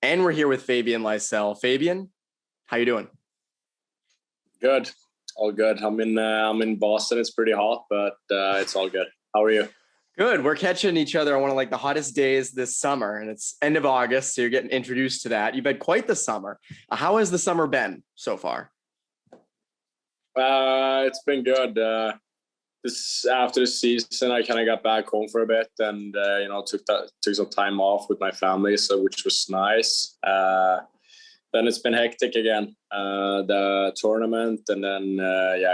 And we're here with Fabian Lysell. Fabian, how you doing? Good. All good. I'm in Boston. It's pretty hot, but it's all good. How are you? Good. We're catching each other on one of the hottest days this summer, and it's end of August, so you're getting introduced to that. You've had quite the summer. How has the summer been so far? It's been good. After the season, I kind of got back home for a bit, and took some time off with my family, so which was nice. Then it's been hectic again, the tournament, and then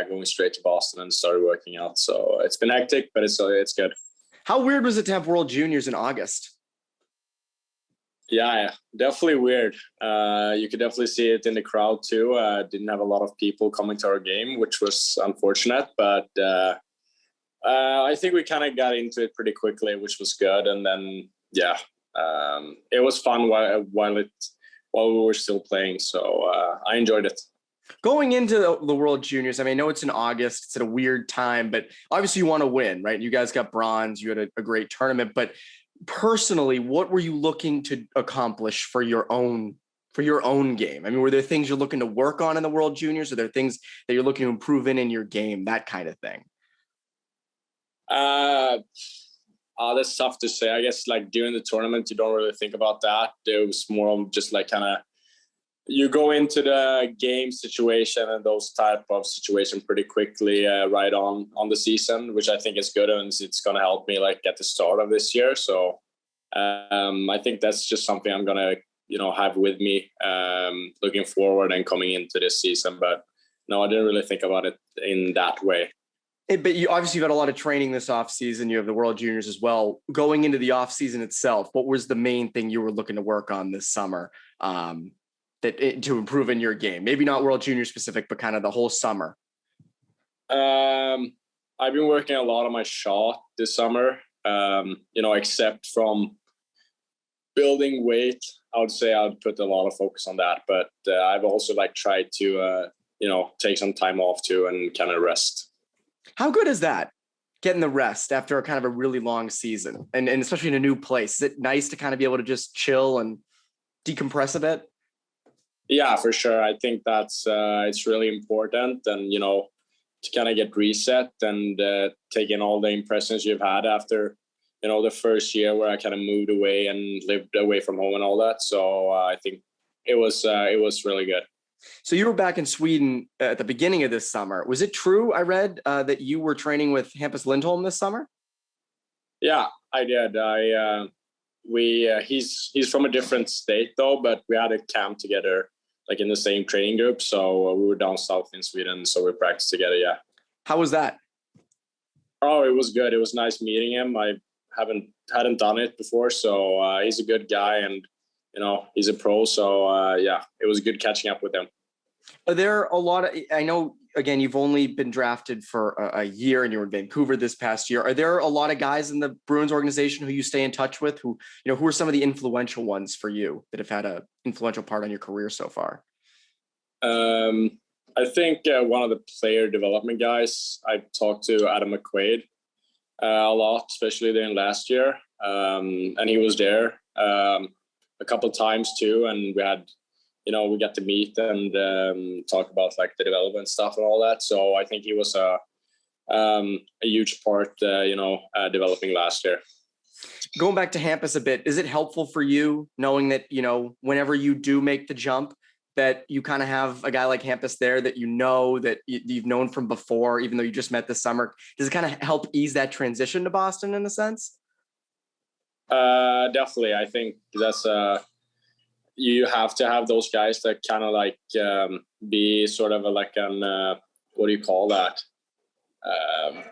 going straight to Boston and started working out. So it's been hectic, but it's good. How weird was it to have World Juniors in August? Yeah, definitely weird. You could definitely see it in the crowd too. Didn't have a lot of people coming to our game, which was unfortunate, but I think we kind of got into it pretty quickly, which was good. And then it was fun while we were still playing. So I enjoyed it. Going into the World Juniors, I know it's in August, it's at a weird time, but obviously you want to win, right? You guys got bronze, you had a great tournament, but personally, what were you looking to accomplish for your own game? Were there things you're looking to work on in the World Juniors? Are there things that you're looking to improve in your game, that kind of thing? That's tough to say. I guess during the tournament, you don't really think about that. It was more of just you go into the game situation and those type of situation pretty quickly right on the season, which I think is good, and it's going to help me at the start of this year. So I think that's just something I'm going to have with me looking forward and coming into this season. But no, I didn't really think about it in that way. But you've had a lot of training this off season. You have the World Juniors as well. Going into the off season itself, what was the main thing you were looking to work on this summer to improve in your game? Maybe not World Junior specific, but kind of the whole summer. I've been working a lot on my shot this summer. Except from building weight, I would say I would put a lot of focus on that. But I've also tried to take some time off too and kind of rest. How good is that? Getting the rest after a kind of a really long season, and especially in a new place. Is it nice to kind of be able to just chill and decompress a bit? Yeah, for sure. I think that's it's really important, and to kind of get reset and take in all the impressions you've had after the first year where I kind of moved away and lived away from home and all that. So I think it was really good. So you were back in Sweden at the beginning of this summer. Was it true, I read, that you were training with Campus Lindholm this summer? Yeah, I did. He's from a different state though, but we had a camp together, in the same training group. So we were down south in Sweden, so we practiced together. Yeah. How was that? Oh, it was good. It was nice meeting him. I hadn't done it before, so he's a good guy, and he's a pro. So it was good catching up with him. Are there a lot of, I know, again, you've only been drafted for a year and you were in Vancouver this past year. Are there a lot of guys in the Bruins organization who you stay in touch with, who are some of the influential ones for you that have had an influential part on your career so far? I think one of the player development guys, I've talked to Adam McQuaid a lot, especially during last year. And he was there a couple of times too. And we had, we got to meet and talk about the development stuff and all that. So I think he was a huge part, developing last year. Going back to Hampus a bit, is it helpful for you knowing that, whenever you do make the jump, that you kind of have a guy like Hampus there that that you've known from before, even though you just met this summer? Does it kind of help ease that transition to Boston in a sense? Definitely. I think that's you have to have those guys that kind of be sort of what do you call that?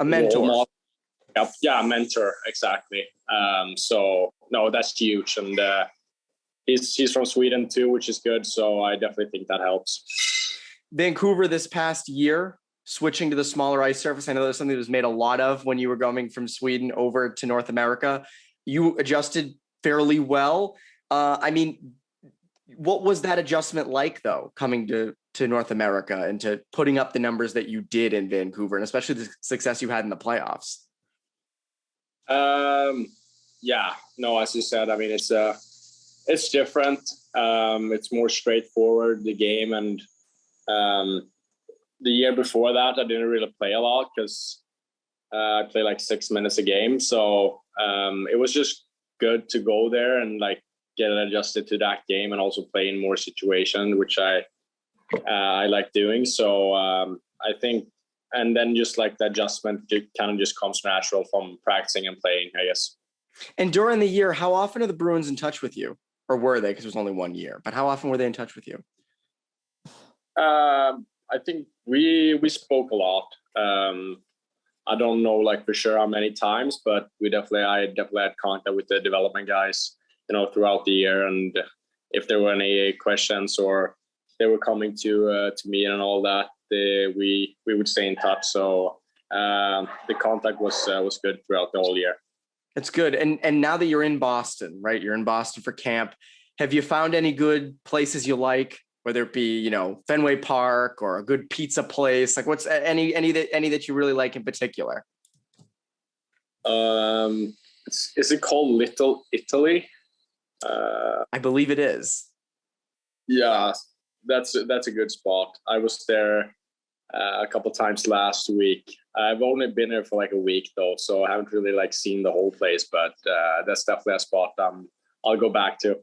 A mentor. Yeah, mentor, exactly. So no, that's huge, and he's from Sweden too, which is good. So I definitely think that helps. Vancouver this past year, switching to the smaller ice surface. I know that's something that was made a lot of when you were going from Sweden over to North America. You adjusted fairly well. What was that adjustment like, though, coming to North America and to putting up the numbers that you did in Vancouver, and especially the success you had in the playoffs? Yeah, no, as you said, it's different. It's more straightforward, the game. And the year before that, I didn't really play a lot because I play like 6 minutes a game. So it was just good to go there and like get adjusted to that game and also play in more situations, which I like doing. So I think, and then just like the adjustment kind of just comes natural from practicing and playing, I guess. And during the year, how often are the Bruins in touch with you? Or were they? Because it was only 1 year. But how often were they in touch with you? I think we spoke a lot. I don't know like for sure how many times, but I definitely had contact with the development guys, throughout the year. And if there were any questions or they were coming to me and all that, we would stay in touch. So the contact was good throughout the whole year. That's good. And now that you're in Boston, right? You're in Boston for camp. Have you found any good places you like, whether it be, Fenway Park or a good pizza place? Like what's any that you really like in particular? Is it called Little Italy? I believe it is. Yeah, that's a good spot. I was there a couple times last week. I've only been there for like a week though, so I haven't really like seen the whole place, but that's definitely a spot I'll go back to.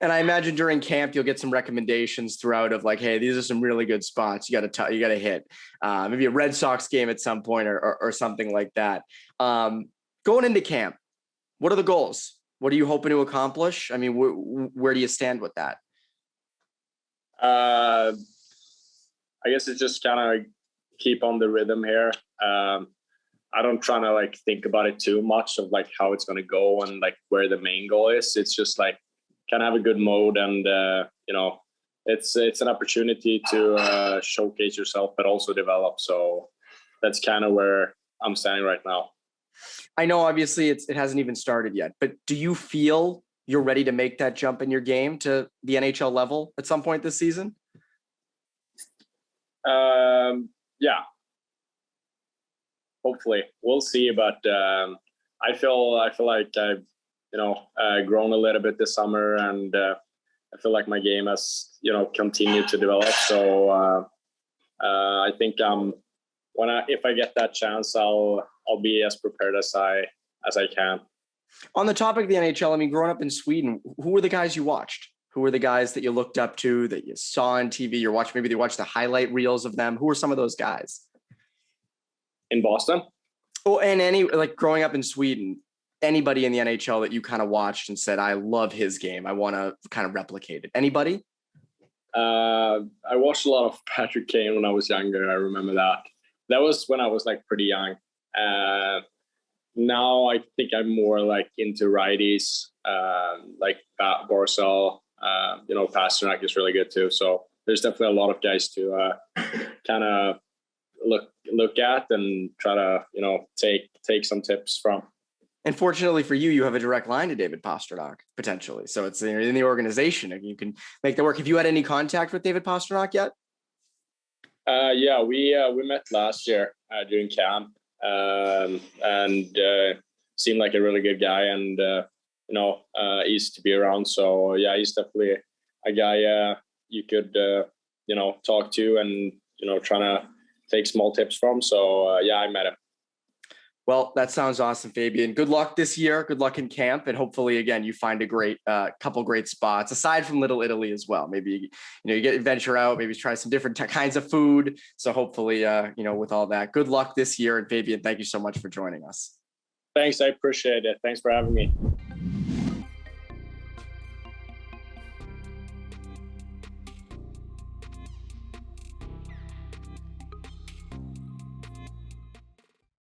And I imagine during camp, you'll get some recommendations throughout of like, hey, these are some really good spots. You got to hit maybe a Red Sox game at some point or something like that. Going into camp, what are the goals? What are you hoping to accomplish? I mean, where do you stand with that? I guess it's just kind of keep on the rhythm here. I don't try to like think about it too much of like how it's going to go and like where the main goal is. It's just like kind of have a good mode and, it's an opportunity to showcase yourself, but also develop. So that's kind of where I'm standing right now. I know obviously it hasn't even started yet, but do you feel you're ready to make that jump in your game to the NHL level at some point this season? Yeah, hopefully we'll see. But I feel like I've grown a little bit this summer, and I feel like my game has continued to develop. So I think if I get that chance, I'll be as prepared as I can. On the topic of the NHL, I mean, growing up in Sweden, who were the guys you watched? Who were the guys that you looked up to, that you saw on TV? You're watching, maybe they watched the highlight reels of them. Who were some of those guys? In Boston? Oh, and like growing up in Sweden, anybody in the NHL that you kind of watched and said, I love his game, I want to kind of replicate it? Anybody? I watched a lot of Patrick Kane when I was younger. I remember that. That was when I was like pretty young. Now I think I'm more like into righties, like Barzal. Pasternak is really good too. So there's definitely a lot of guys to kind of look at and try to take some tips from. And fortunately for you, you have a direct line to David Pasternak potentially. So it's in the organization and you can make that work. Have you had any contact with David Pasternak yet? Yeah, we met last year during camp, and seemed like a really good guy, and easy to be around. So yeah, he's definitely a guy you could talk to and trying to take small tips from. So yeah, I met him. Well, that sounds awesome, Fabian. Good luck this year. Good luck in camp. And hopefully, again, you find a great couple great spots aside from Little Italy as well. Maybe, you venture out, maybe try some different kinds of food. So hopefully, with all that, good luck this year. And Fabian, thank you so much for joining us. Thanks. I appreciate it. Thanks for having me.